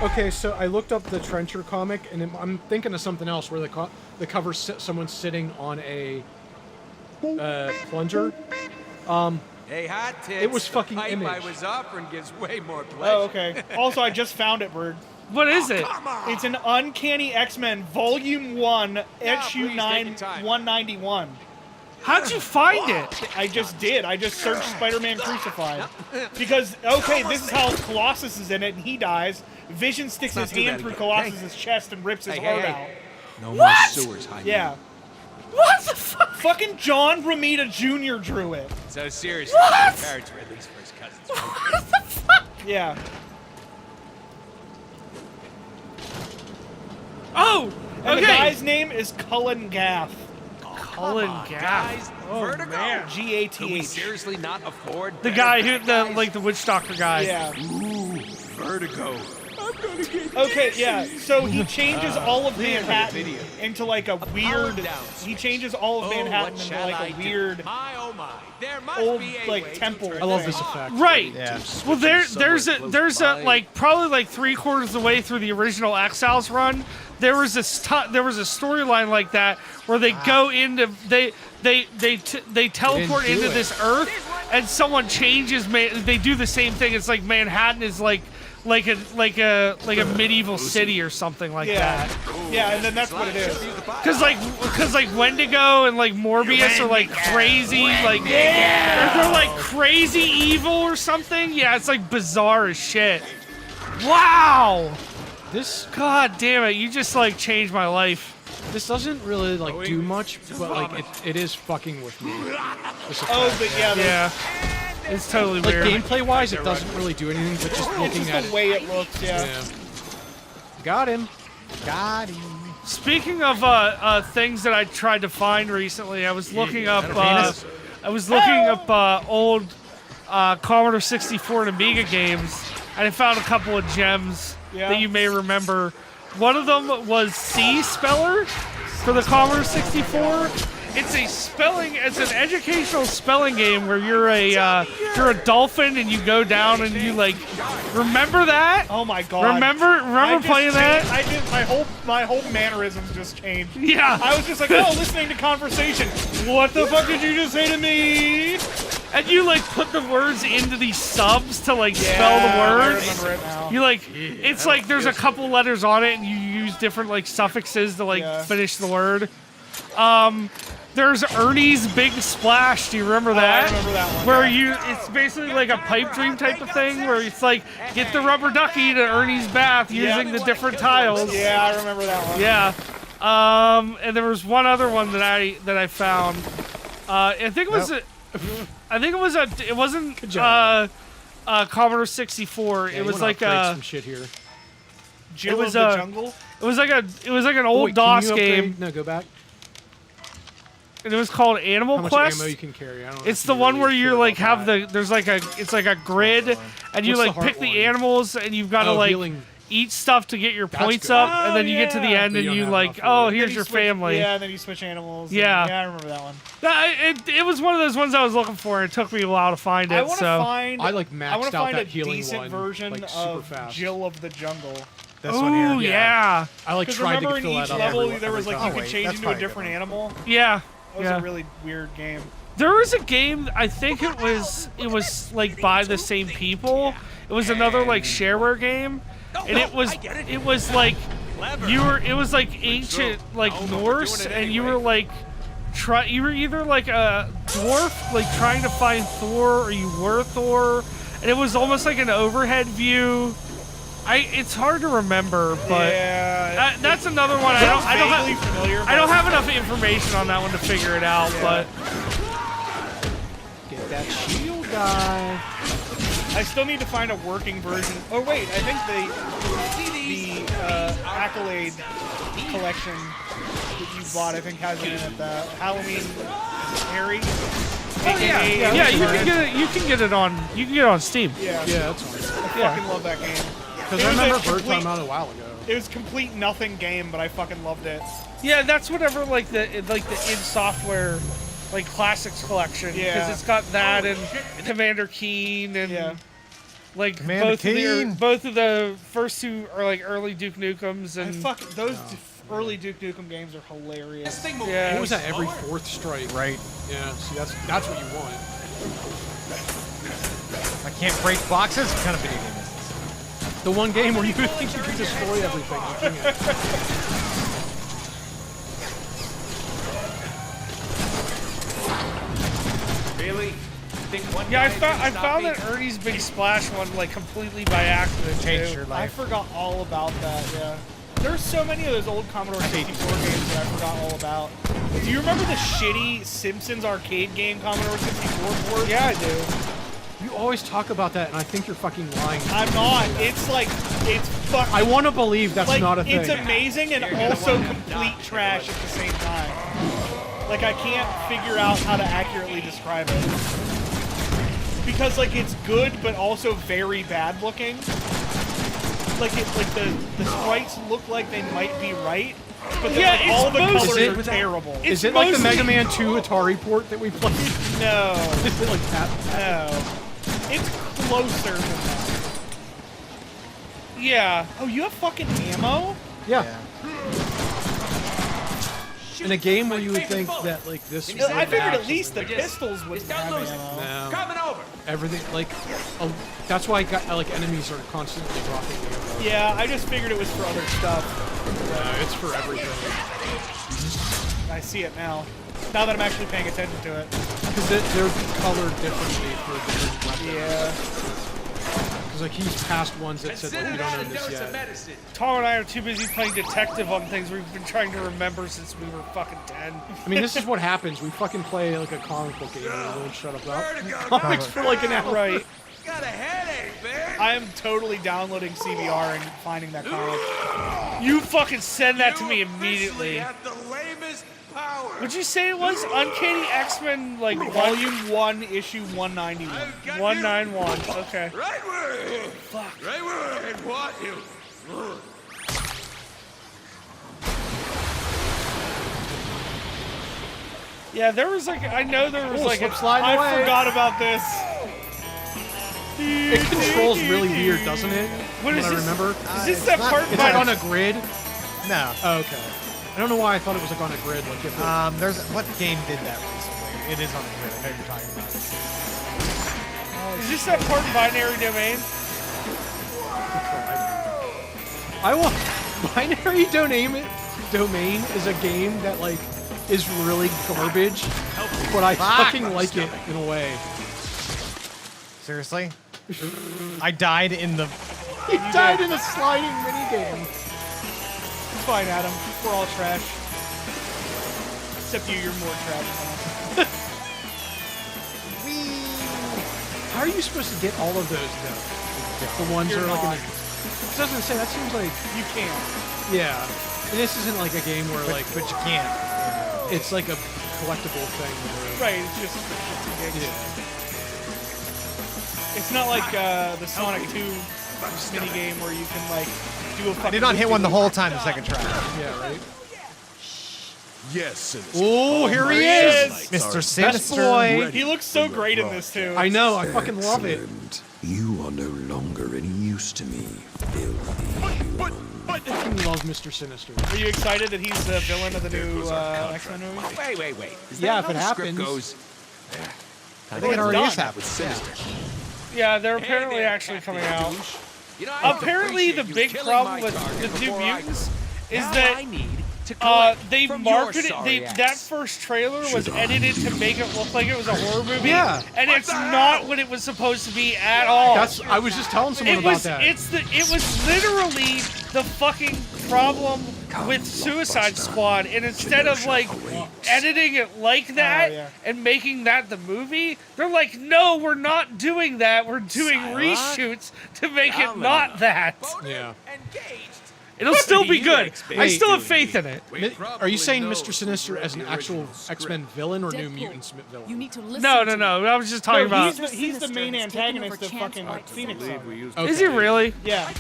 Okay, so I looked up the Trencher comic, and I'm thinking of something else where the cover someone sitting on a plunger. Hey, hot tits. It was fucking the pipe Image. I was offering gives way more pleasure. Oh, okay. Also, I just found it, Bird. What is it? Come on. It's an Uncanny X-Men Volume 1, issue please, 9, take your time. 191. How'd you find it? I just did. I just searched Spider-Man Crucified. Because, okay, this is how Colossus is in it, and he dies. Vision sticks his Let's not do hand that through again. Colossus' chest and rips his Hey, heart hey, out. hey. No What? more sewers, Jaime. Yeah. What the fuck? Fucking John Romita Jr. drew it. So seriously, What? my parents were at least first cousins. What the fuck? Yeah. Oh, And the okay. guy's name is Cullen Gaff. Cullen Guys, Gaff. Oh, Vertigo. man. Can we G-A-T-H. seriously not afford The better guy who, bad the guys? the witch doctor guy. Yeah. Ooh, Vertigo. I'm gonna get Okay, this. yeah. So he changes all of Clear Manhattan video. into like a weird. down He changes all of Manhattan what into shall like I a do? weird My oh my. There must old be a like way to temple. turn I love thing. this effect. Right. Yeah. Well, there's Somewhere a close by. like probably like 3/4 of the way through the original Exiles run, there was a storyline like that where they go into they teleport do into it. this Earth, and someone changes. They do the same thing. It's like Manhattan is like a medieval city or something like Yeah. that. Yeah, and then that's what it is. Cause like Wendigo and like Morbius are like crazy, like they're like crazy evil or something. Yeah, it's like bizarre as shit. Wow. This God damn it, you just like changed my life. doesn't really like do much, but like it is fucking with me. This Oh, effect. but yeah, Yeah. It's totally Like weird. gameplay wise, it doesn't really do anything, but just it's looking just at the it. way it looks. Yeah. Yeah. Got him. Got him. Speaking of things that I tried to find recently, I was looking up old Commodore 64 and Amiga games, and I found a couple of gems Yeah. that you may remember. One of them was C Speller for the Commodore 64. It's an educational spelling game where you're a dolphin and you go down and you like remember that? Oh my god. Remember I just playing that? changed- I did my whole mannerisms just changed. Yeah. I was just like, oh, listening to conversation. What the fuck did you just say to me? And you like put the words into these subs to like spell the I words. remember it now. You like it's like there's a couple letters on it and you use different like suffixes to like Yeah. finish the word. There's Ernie's Big Splash. Do you remember that? I remember that one. Where yeah. it's basically like a pipe dream type of thing where it's like get the rubber ducky to Ernie's bath using the different tiles. Yeah, I remember that one. Yeah. And there was one other one that I found. I think it was it wasn't Commodore 64. Yeah, it you was wanna like upgrade a some shit here. Jill was, of the Jungle. it was like an Oh, old wait, can DOS you upgrade- game, No, go back. and it was called Animal How much Quest. ammo you can carry? I don't know It's if the you one really where you care like about have that. it's like a grid, and you What's the like heart pick the one? animals, and you've got to Oh, like healing. eat stuff to get your That's points good. up, and then you get to the yeah. end, But and you you don't have like, enough for oh, it. here's Then you your switch- family. Yeah, and then you switch animals. Yeah. Yeah, I remember that one. It was one of those ones I was looking for, and it took me a while to find it. I want to so find. I, like, I maxed want to out find that a healing decent one, version like, super of fast. Jill of the Jungle. This one here. Ooh, yeah, I like Because tried remember to in fill each that up. level there was like time. you Oh, could wait, change that's into a probably a different different animal. yeah. That was Yeah. a really weird game. There was a game, I think it was like by the same people. It was another like shareware game, and it was like it was like ancient like Norse, and you were like you were either like a dwarf like trying to find Thor, or you were Thor, and it was almost like an overhead view. It's hard to remember, but yeah, that's another one. I vaguely don't familiar. I don't have enough information on that one to figure it out, but. Get that shield guy. I still need to find a working version. Oh wait, I think the Accolade collection that you bought, I think, has it in it. The Halloween Harry. Oh yeah, you can get it. You can get it on Steam. Yeah, Yeah, that's fine. I yeah. fucking love that game. Because It I was a remember Bird complete- talking about it a while ago. It was complete nothing game, but I fucking loved it. Yeah, that's whatever like the id Software like classics collection, because Yeah. it's got that and Commander Keen and Yeah. Like Commander Keen. both of the first two are like early Duke Nukems, and Those early Duke Nukem games are hilarious. yeah, What was that? Every fourth strike. Right. Yeah. See, that's what you want. I can't break boxes. What kind of video game is this? The one game where you think you can destroy everything. You can't. Really? Think one yeah. guy I can found stop that me? Ernie's Big Splash one like completely by accident. Changed too. your I life. forgot all about that, yeah. There's so many of those old Commodore 64 games that I forgot all about. Do you remember the shitty Simpsons arcade game Commodore 64 port? Yeah, I do. You always talk about that, and I think you're fucking lying. I'm not. It's like, it's fucking... I want to believe that's like, not a thing. it's amazing and also complete trash at the same time. Like, I can't figure out how to accurately describe it. Because, like, it's good, but also very bad looking. Like, the sprites look like they might be right, but then, Yeah, like, it's all the most- colors Is are it- terrible. Is it like the mostly- Mega Man 2 Atari port that we played? No. Is it like that? No. It's closer than that. Yeah. Oh, you have fucking ammo? Yeah. In a game where you would think that like this. I would figured have at least the something. pistols would Start have losing. ammo. No. Coming over. Everything like, that's why enemies are constantly dropping ammo. Yeah, I just figured it was for other stuff. It's for everything. I see it now. Now that I'm actually paying attention to it. Because they're colored differently for different weapons. Yeah. Because like he's passed ones that said like, we don't own this Dose of yet. medicine. Tom and I are too busy playing detective on things we've been trying to remember since we were fucking 10. I mean, this is what happens. We fucking play like a comic book game and we won't shut up about comics for like an hour. Right. Got a headache, man. I am totally downloading CBR and finding that comic. You fucking send that to me You immediately. officially have the lamest power. Would you say it was Uncanny X-Men, like Volume 1, issue 191. I've got you 191? Okay. Right where? Fuck. Right where I want you. Yeah, there was like, I know there was like slip sliding I away. forgot about this. It controls really weird, doesn't it? What is I this? remember. Is this it's that not- part It's like by on a grid. No. Oh, okay. I don't know why I thought it was like on a grid. Like if it, There's what game did that recently? It is on the grid. I know you're talking about. Is this that part in Binary Domain? I want binary domain is a game that like is really garbage, but I fucking like it in a way. Seriously? I died in the. He died in a sliding minigame. It's fine, Adam. We're all trash. Except you, you're more trash than us. How are you supposed to get all of those though? The ones that You're are like in not. a, I was gonna say that seems like You can't. yeah. And this isn't like a game where like But you can't. it's like a collectible thing. Where, Right, it's just for shits and gigs. Yeah. It's not like the Sonic 2 mini game where you can like do a fucking. I did not hit one the whole time the second try. Yeah. Right. Yes, Sinister. Oh, here he There he is. is. Mr. Best Sinister. boy. He looks so great in this too. I know. I fucking love it. Excellent. You are no longer any use to me, filthy human. I fucking love Mr. Sinister. Are you excited that he's the villain of the new X-Men movie? Wait. Is Yeah, that if it how the script happens. goes? I think it already done. is happening. With Sinister. Yeah, they're Hey apparently there, actually Captain coming out. Douche. You know, I Apparently, the appreciate you big killing problem my with target the New before I- Mutants is Now that I need to collect they from your marketed sorry that ass. first trailer was Should I? edited to make it look like it was a horror movie. Yeah. and it's not what it was supposed to be at all. I was just telling someone it about was that. it was literally the fucking problem with Suicide Squad, and instead of like editing it like that yeah. and making that the movie, they're like, no, we're not doing that. We're doing reshoots to make it not that. Yeah. Engaged. It'll still be You good. expect I still have to faith in it. Are you saying Mr. Sinister as an actual X-Men villain or New Deadpool, Mutants You villain? need to listen No. to me. I was just talking about. He's the main Sinister has taken antagonist over of Chance fucking White Phoenix. Saga. Okay. Is he really? Yeah.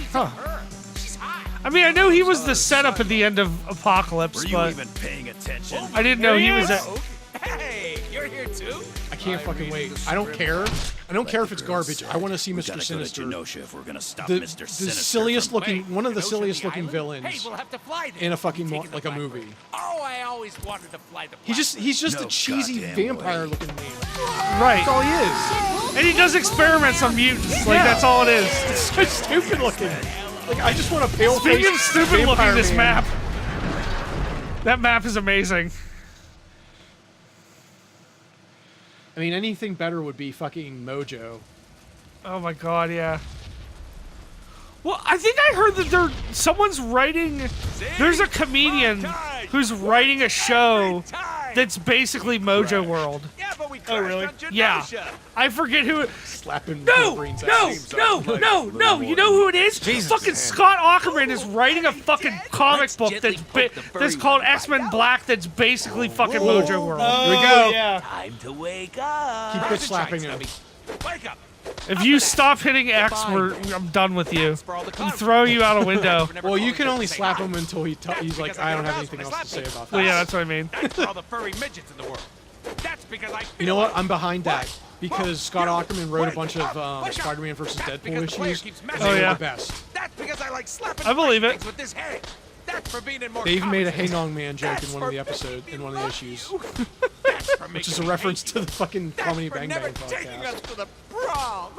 I mean, I know he was the setup at the end of Apocalypse, but paying attention? I didn't know he was. Hey, you're here too? I can't fucking wait. I don't care. I don't care if it's garbage. I want to see Mr. Sinister. If we're gonna stop The Mr. silliest looking, one of the silliest looking villains Hey, we'll have to fly there. in a fucking Taking the like a Blackbird. movie. Oh, I always wanted to fly the He's just No a cheesy goddamn vampire way. looking man. Right. That's all he is. And he does experiments on mutants. Like, that's all it is. It's so stupid looking. Like, I just want a pale Speaking of face stupid looking, vampire this man. map. That map is amazing. I mean, anything better would be fucking Mojo. Oh my god, yeah. Well, I think I heard that someone's writing. There's a comedian who's writing a show that's basically Mojo World. Yeah, but we Oh, really? Yeah. I forget who. Slapping No, Wolverine's no, ass. no. You know who it is? Fucking man. Scott Aukerman is writing a fucking comic book that's called X-Men Black. That's basically fucking Mojo World. Oh, Here we go. Yeah. Time to wake up. Keep bitch slapping him. Wake up. If you stop hitting X, I'm done with you. I'm throwing you out a window. Well, you can only slap him until he's like, I don't have anything else to say about Well, that. yeah, that's what I mean. That's for all the furry midgets in the world. That's because I. You know what? I'm behind that because Scott Aukerman wrote a bunch of Spider-Man vs. Deadpool issues. And Oh, they were yeah. the best. That's because I like slapping. I believe it. things with this head. That's for being in more. They even made a Hey comics. Nong Man joke in That's one of the for episodes, in one of the issues, That's for which is a making me reference hate to the fucking That's Comedy for Bang never Bang taking us podcast. to the prom.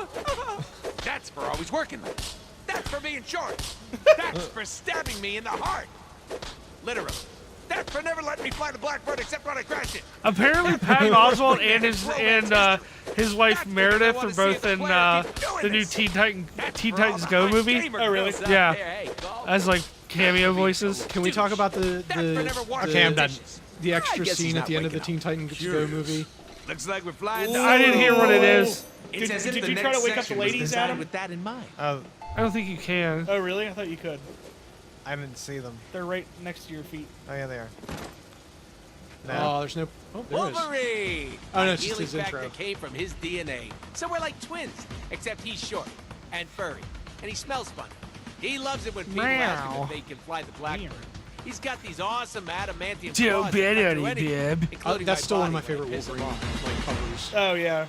That's for always working late. That's for being short. That's for stabbing me in the heart. Literally. That's for never letting me fly the Blackbird except when I crashed it. Apparently, Patton Oswalt and his wife Meredith are both in the new Teen Titans Go movie. Oh, really? Yeah. As like cameo voices. Can we talk about the Okay, I'm done. the extra guess he's scene at not the end of the waking Teen Titans Go movie? Looks like we're flying. I didn't hear what it is. It's as if Did the you try next to wake up the section was ladies, designed Adam? with that in mind. I don't think you can. Oh, really? I thought you could. I didn't see them. They're right next to your feet. Oh yeah, they are. Oh, there's no. Oh, there is. Wolverine! Oh, no, A it's just healing his factor intro. came from his DNA. So we're like twins, except he's short and furry, and he smells funny. He loves it when people ask him Meow. if they can fly the Blackbird. He's got these awesome adamantium Joe claws that cut Better, through anything, Bib. including That's still one of my body favorite when I piss him Wolverine off. like covers. Oh, yeah.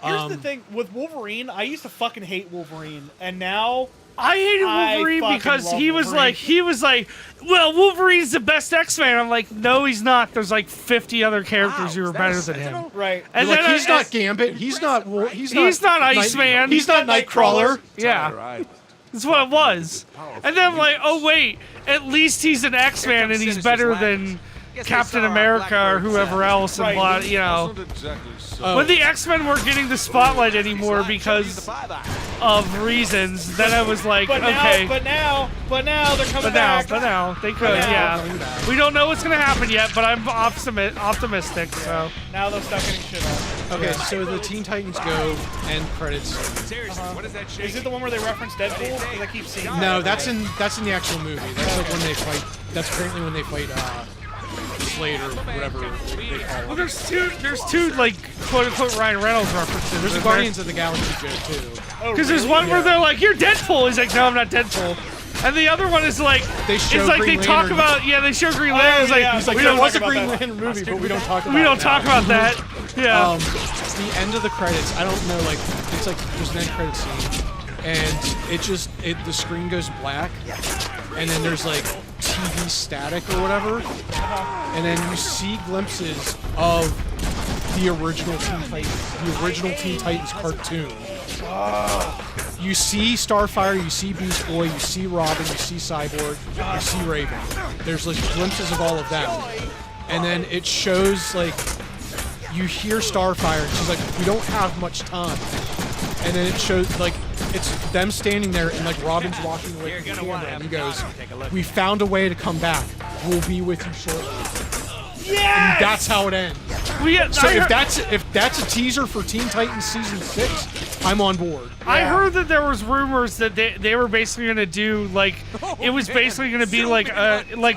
Here's the Um, thing. With Wolverine, I used to fucking hate Wolverine. And now, I hated I Wolverine fucking because love he was Wolverine. like, well, Wolverine's the best X-Man. I'm like, no, he's not. There's like 50 other characters who are is that better a than him. sentinel? right. And Like, then he's not Gambit. He's not. He's not Iceman. He's not Nightcrawler. Yeah, that's what it was. And then I'm like, oh wait, at least he's an X-Man and he's better than Captain America or whoever else. And Right. blah, you know. When the X-Men weren't getting the spotlight anymore because of reasons, then I was like, But okay. now they're coming back. But now they could, yeah. We don't know what's gonna happen yet, but I'm optimistic. So Now they'll stop getting shit on. Okay, so the Teen Titans Go end credits. Seriously, what is that shit? Is it the one where they reference Deadpool? Because I keep seeing that. No, that's in the actual movie. That's like when they fight. That's apparently when they fight Slade or whatever they call well, him. there's two like quote unquote Ryan Reynolds references. There's a Guardians of the Galaxy joke too. Oh, Because there's one where they're like, "You're Deadpool." He's like, "No, I'm not Deadpool." And the other one is like, They show it's like Green they talk Lantern. about, they show Green Lantern. It's like, yeah. He's like, we there don't was a talk Green about Lantern movie, but we don't talk about we don't it talk now. about that. Yeah. The end of the credits, I don't know, like, it's like there's an end credit scene, and the screen goes black, and then there's like TV static or whatever, and then you see glimpses of the original Teen Titans cartoon. You see Starfire, you see Beast Boy, you see Robin, you see Cyborg, you see Raven. There's like glimpses of all of them. And then it shows like, you hear Starfire and she's like, we don't have much time. And then it shows like, it's them standing there and like Robin's walking away from the camera and he goes, we found a way to come back. We'll be with you shortly. Yeah. And that's how it ends. So if that's a teaser for Teen Titans Season 6, I'm on board. I heard that there was rumors that they were basically gonna do like, it was basically gonna be like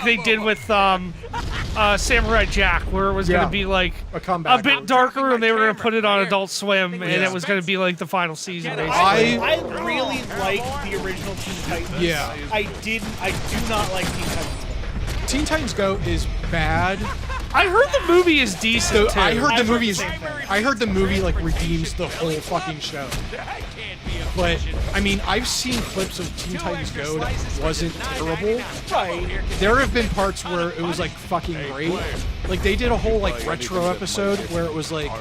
they did with Samurai Jack, where it was gonna be like A comeback. a bit darker, and they were gonna put it on Adult Swim, and it was gonna be like the final season. Basically. I really liked the original Teen Titans. Yeah. I do not like Teen Titans. Teen Titans Go is bad, I heard the movie is decent too. I heard the I've heard movie the is. same thing. I heard the movie like redeems the whole fucking show. That can't be a But I mean, I've seen clips of Teen Titans Go that wasn't terrible. Right. There have been parts where it was like fucking great. Like they did a whole like retro episode where it was like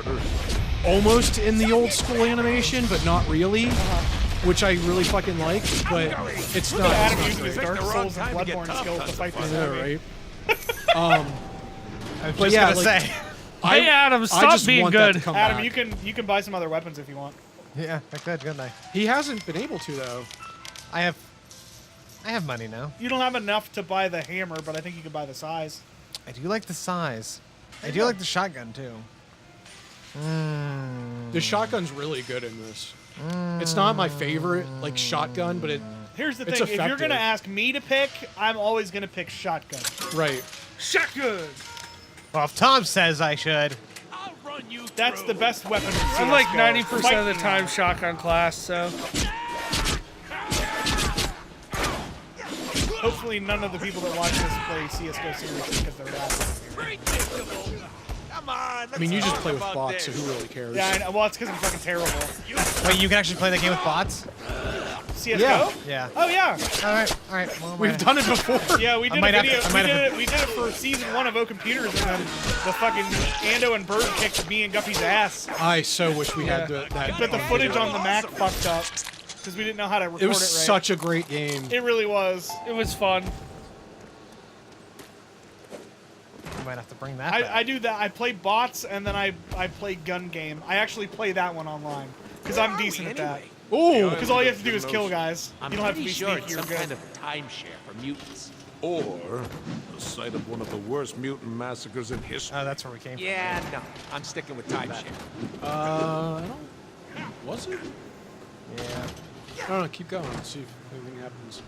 almost in the old school animation, but not really, which I really fucking like. But it's not. Adam It's used not his great. Dark the wrong Souls and time to get Bloodborne tough skills on to fight this Yeah, enemy. right. I was But just yeah, gonna like- say. Hey, Adam, I stop just being want that good. to come Adam, back. you can buy some other weapons if you want. Yeah, I could, couldn't I? He hasn't been able to though. I have money now. You don't have enough to buy the hammer, but I think you can buy the size. I do like the size. I do like the shotgun too. The shotgun's really good in this. It's not my favorite like shotgun, but it Here's the It's thing: if you're effective. gonna ask me to pick, I'm always gonna pick shotgun. right. Shotgun. Well, if Tom says I should, I'll run you That's the best weapon. In I'm like CS:GO. 90% of the Fight time now. shotgun class, so. Hopefully, none of the people that watch this play CS:GO seriously because they're laughing. predictable. Come on. I mean, you just play with bots, so who really cares? Yeah, I know. Well, it's because I'm fucking terrible. wait, you can actually play the game with bots? CS:GO? Yeah. Yeah. Oh yeah. All right. Well, We've done it before. Yeah, we did a might have video. to- I might have We did it for season 1 of O Computers, and then the fucking Ando and Bird kicked me and Guffey's ass. I so wish we had that. But the footage on the Mac fucked up because we didn't know how to record It was right. such a great game. It really was. It was fun. You might have to bring that. I do that. I play bots and then I play gun game. I actually play that one online because I'm decent at that. Ooh, Because all you have to do is kill guys. I'm You don't have to pretty be sure sneaky it's or some good. kind of timeshare for mutants. Or the site of one of the worst mutant massacres in history. Oh, that's where we came Yeah, no. I'm sticking with timeshare. I don't. Was it? from. Yeah. I don't know. Keep going. Let's see if anything happens.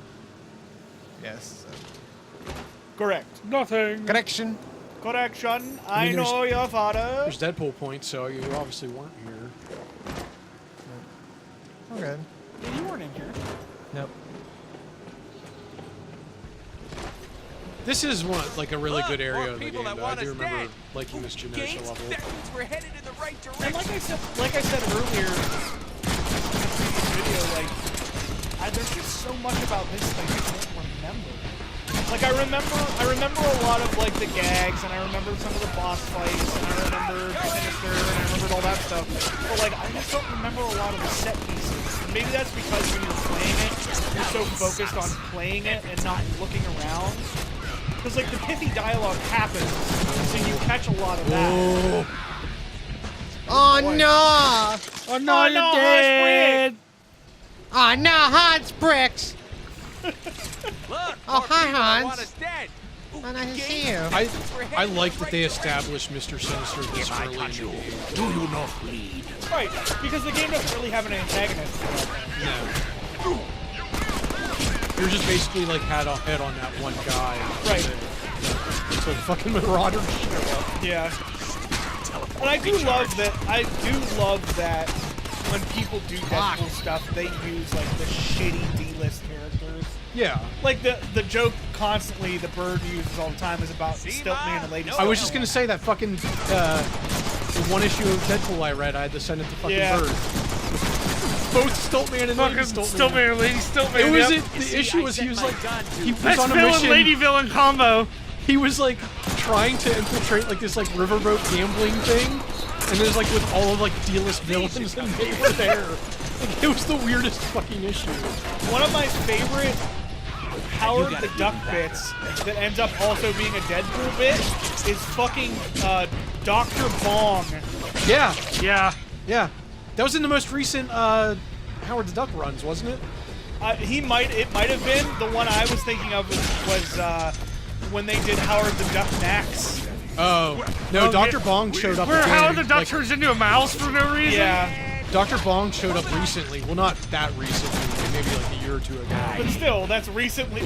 Yes. Correct. Nothing. Correction. Correction. I mean, there's- know your father. There's Deadpool points, so you obviously weren't here. We're good. Yeah, you weren't in here. Nope. This is one like a really Look, good area more of the people game. that Though. I want do us remember dead. liking this Genosha Gates, level. that means we're headed in the right And direction. like I said earlier in the previous video, like there's just so much about this that I don't remember. Like I remember a lot of like the gags, and I remember some of the boss fights, and I remember Sinister, and I remembered all that stuff. But like I just don't remember a lot of the set pieces. And maybe that's because when you're playing it, you're so focused on playing it and not looking around. Because like the pithy dialogue happens, so you catch a lot of that. Oh no! Oh no, you're no, dead. Oh no, Hans Bricks! Look, Oh, more hi, people Hans. want us dead. Oh, nice to Gates, see you. I like that they established Mr. Sinister this early in the game. Do you not bleed? Right, because the game doesn't really have an antagonist. No. You're just basically like had a head on that one guy. Right. So fucking Marauders show up. Yeah. And I do love that when people do Deadpool stuff, they use like the shitty D-list characters. Yeah. Like the joke constantly the Bird uses all the time is about Stiltman and Lady I was Stiltman. just gonna say that fucking the one issue of Deadpool I read, I had to send it to fucking Yeah. Bird. Both Stiltman and Fucking Lady Stiltman. Stillman, Lady Stillman. It was yep. the issue was he was like he was Best on a villain, mission. lady villain combo. He was like trying to infiltrate like this like riverboat gambling thing, and there's like with all of like D-list villains, and they were there. Like, it was the weirdest fucking issue. One of my favorite Howard the Duck bits that ends up also being a Deadpool bit is fucking Dr. Bong. Yeah, Yeah. yeah. That was in the most recent Howard the Duck runs, wasn't it? It might have been. The one I was thinking of was when they did Howard the Duck Max. Oh no, Oh, Dr. yeah. Bong showed up. Where again, Howard the Duck like, turns into a mouse for no reason? Yeah. Dr. Bong showed up recently. Well, not that recently, maybe like a year or two ago. But still, that's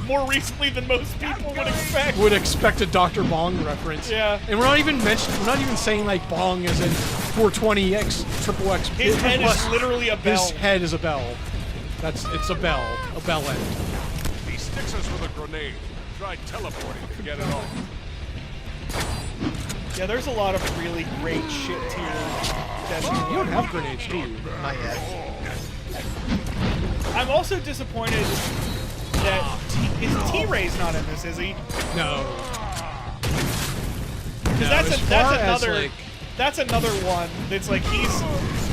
more recently than most people would expect. Would expect a Dr. Bong reference. Yeah. And we're not even saying like Bong as in 420X, triple X. His head is literally a bell. His head is a bell. It's a bell end. He sticks us with a grenade. Try teleporting to get it off. Yeah, there's a lot of really great shit tier Deadpool. You don't have grenades, do you? Not yet. I'm also disappointed that T-Ray's not in this, is he? No. Because that's another one that's like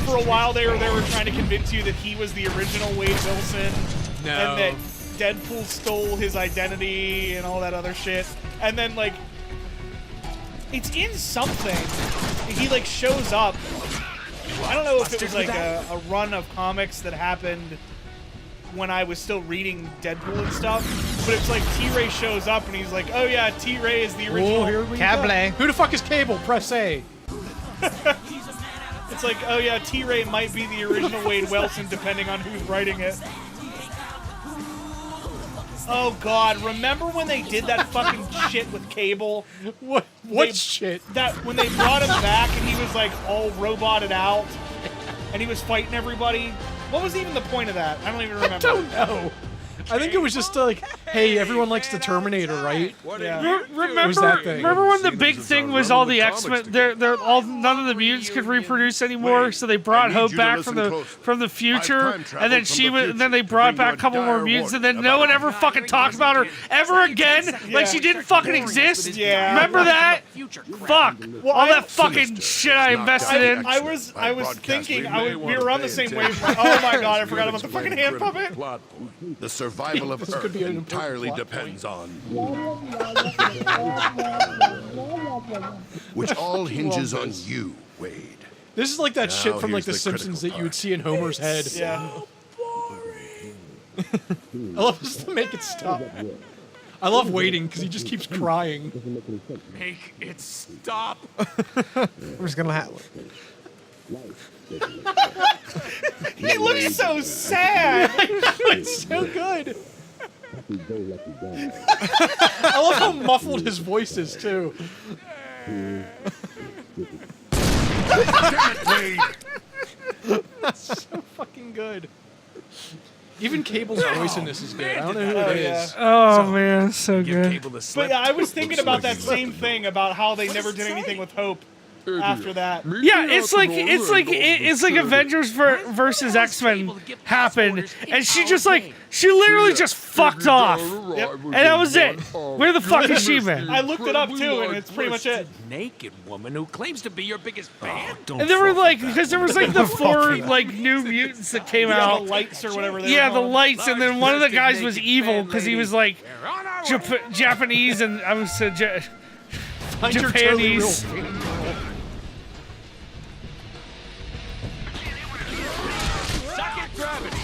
for a while they were trying to convince you that he was the original Wade Wilson and that Deadpool stole his identity and all that other shit. And then like it's in something. He like shows up. I don't know if it was like a run of comics that happened when I was still reading Deadpool and stuff, but it's like T-Ray shows up and he's like, oh yeah, T-Ray is the original. Oh, here we Cable. go. Who the fuck is Cable? Press A. It's like, oh yeah, T-Ray might be the original Wade Wilson depending on who's writing it. Oh god, remember when they did that fucking shit with Cable? What shit? That when they brought him back and he was like all roboted out and he was fighting everybody? What was even the point of that? I don't even remember. I don't know. I think it was just like, hey, everyone likes the Terminator, right? Yeah. was that thing. Remember when the big thing was all the X-Men? None of the mutants could reproduce anymore, so they brought Hope back from the future, and then they brought back a couple more mutants, and then no one ever fucking talked about her ever again, like she didn't fucking exist. Yeah. Remember that? Fuck. Well, All that fucking shit I invested in. I was thinking we were on the same wavelength. Oh my god, I forgot about the fucking hand puppet. The survival of This could Earth be an important entirely plot depends on, which all hinges on you, Wade. This is like that Now shit from like here's The the Simpsons critical that you would see in Homer's head. Yeah. I love just to make it stop. I love waiting because he just keeps crying. Make it stop. We're just gonna have. He looks so sad. It's so good. I love how muffled his voice is too. That's so fucking good. Even Cable's voice in this is good. I don't know who it is. Oh man, so Give good. Cable the But slip. yeah, I was thinking about that same thing about how they never did anything with Hope after that. Yeah, it's like Avengers versus X-Men happened, and she literally just fucked off, and that was it. Where the fuck is she, man? I looked it up too, and it's pretty much it. Naked woman who claims to be your biggest fan. And there were like, because there was like the 4 like new mutants that came Yeah, out. the lights or whatever. They Yeah, were the called. lights, and then one of the guys was evil because he was like We're on our way. Japanese, and I was Find your totally real Japanese. fan. Suck it, gravity.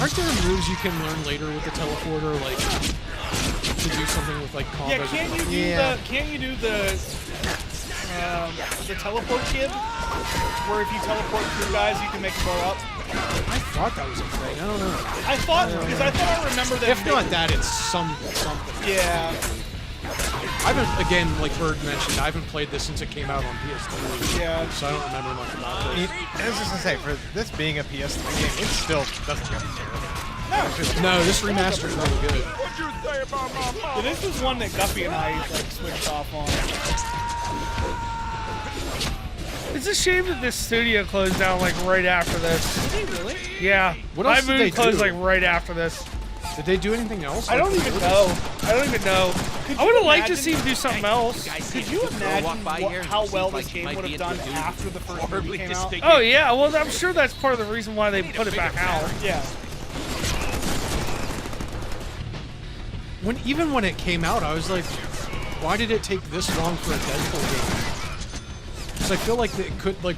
Aren't there moves you can learn later with the teleporter, like to do something with like combos? Yeah, can't you do the teleport kid? Where if you teleport through guys, you can make them blow up. I thought that was a thing. I don't know. I thought I remember that. If not that, it's something. Yeah. I haven't, again, like Bird mentioned, I haven't played this since it came out on PS3. Yeah. So I don't remember much about it. I was just gonna say, for this being a PS3 game, it still doesn't get terrible. No, this remaster is really good. What'd you say about my mom? Yeah, this was one that Guppy and I like switched off on. It's a shame that this studio closed down like right after this. Did he really? Yeah, What else My did they Moon closed do? like right after this. Did they do anything else? I don't even know. I don't even know. I would have liked to see him do something else. Could you imagine how well this game would have done after the first movie came out? Oh yeah, well I'm sure that's part of the reason why they put it back out. Yeah. Even when it came out, I was like, why did it take this long for a Deadpool game? Because I feel like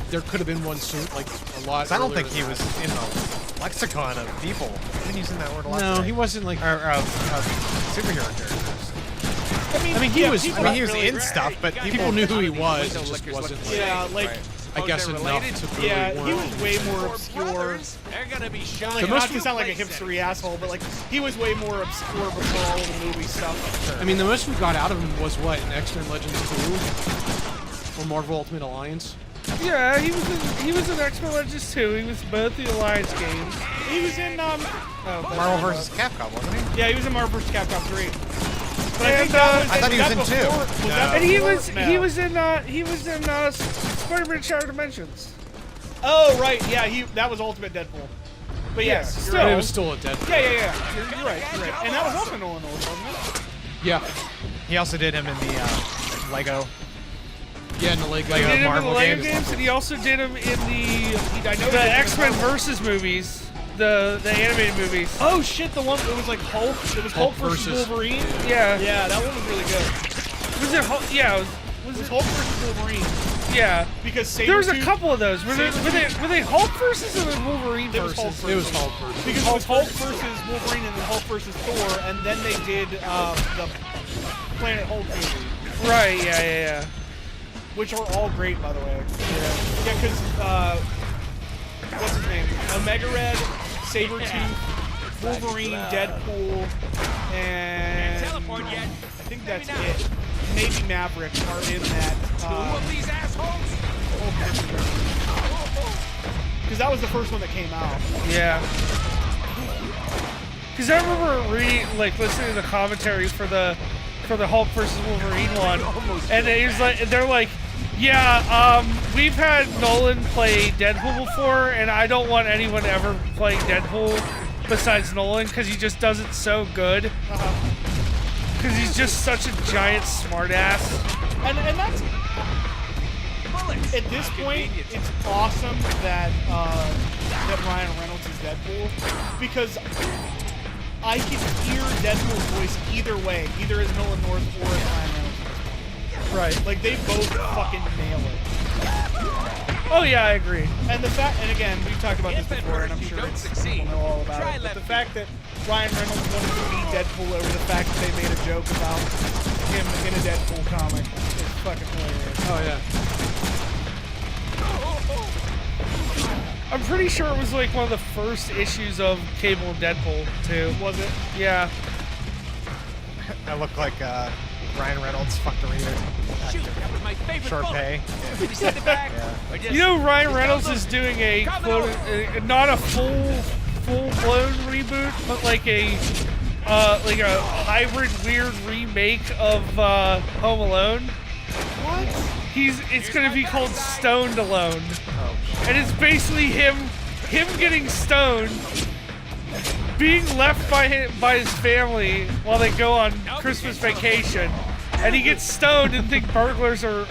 there could have been one soon, like a lot. I don't earlier think he than was that. in the lexicon of people. I've been using that word a lot. No, today. he wasn't like. Or of superhero characters. I mean, he was. I mean, he was in stuff, but People knew who he was. It just wasn't. Like, Yeah, like, I guess they're enough related? to really yeah, he warrant. was way more obscure. They're gonna be shot. Like, most not to sound like a hipstery asshole, but like, he was way more obscure before all of the movie stuff. I mean, the most we got out of him was what in X-Men Legends 2 or Marvel Ultimate Alliance. Yeah, he was in X-Men Legends 2. He was both the Alliance games. He was in Marvel vs. Capcom, wasn't he? yeah, he was in Marvel vs. Capcom 3. But I think that was, I thought he was in two. And he was in Spider-Man Shattered Dimensions. Oh right, yeah, that was Ultimate Deadpool. But yes, still. you're right. It was still a Deadpool. Yeah. You're right. And that was also Nolan North, wasn't it? Yeah. He also did him in the Lego. Yeah, in the Lego. He did him in the Marvel Lego games. games, and he also did him in the X-Men Versus movies, the animated movies. Oh shit, the one it was like Hulk. It was Hulk versus Wolverine. Yeah. Yeah, that one was really good. Was it Hulk? Yeah. Was it Hulk versus Wolverine? Yeah. Because there was a couple of those. Were they Hulk versus or Wolverine versus? It was Hulk versus. Because it was Hulk versus Wolverine and then Hulk versus Thor, and then they did the Planet Hulk movie. Right. Yeah. Which are all great, by the way. Yeah, because what's his name? Omega Red, Sabretooth, Wolverine, Deadpool, and I think that's it. Maybe Maverick are in that. Two of these assholes. Because that was the first one that came out. Yeah. Because I remember listening to the commentaries for the Hulk versus Wolverine one, and they're like, yeah, we've had Nolan play Deadpool before, and I don't want anyone ever playing Deadpool besides Nolan because he just does it so good. Because he's just such a giant smartass. And that's at this point, it's awesome that Ryan Reynolds is Deadpool because I can hear Deadpool's voice either way, either as Nolan North or as Ryan Reynolds. Right. Like they both fucking nail it. Oh yeah, I agree. And the fact, and again, we've talked about this before, and I'm sure people know all about it. But the fact that Ryan Reynolds wanted to be Deadpool over the fact that they made a joke about him in a Deadpool comic is fucking hilarious. Oh yeah. I'm pretty sure it was like one of the first issues of Cable and Deadpool too. Was it? Yeah. I look like Ryan Reynolds fucked a reader. Shoot, that was my favorite Short bullet. pay. Did you send it back? Yeah. You know, Ryan Reynolds is doing a not a full-blown reboot, but like a hybrid weird remake of Home Alone. What? It's gonna be called Stoned Alone, and it's basically him getting stoned, being left by his family while they go on Christmas vacation, and he gets stoned and think burglars are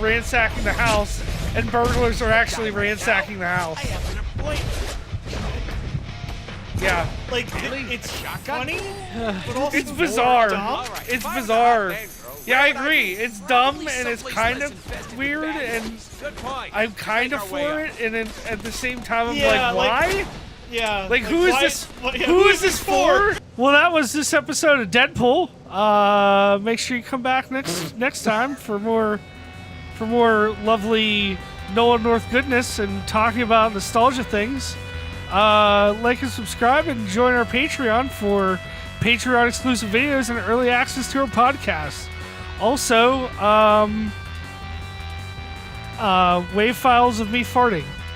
ransacking the house, and burglars are actually ransacking the house. I have an appointment. Yeah. Like, it's funny, but also It's bizarre. dumb. It's bizarre. Yeah, I agree. It's dumb and it's kind of weird, and Good point. I'm kind of for it, and then at the same time I'm Yeah, like, why? Yeah. Like, who is why- this? yeah, Who is this for? Well, that was this episode of Deadpool. Make sure you come back next time for more lovely Nolan North goodness and talking about nostalgia things. Like and subscribe and join our Patreon for Patreon exclusive videos and early access to our podcast. Also, wave files of me farting.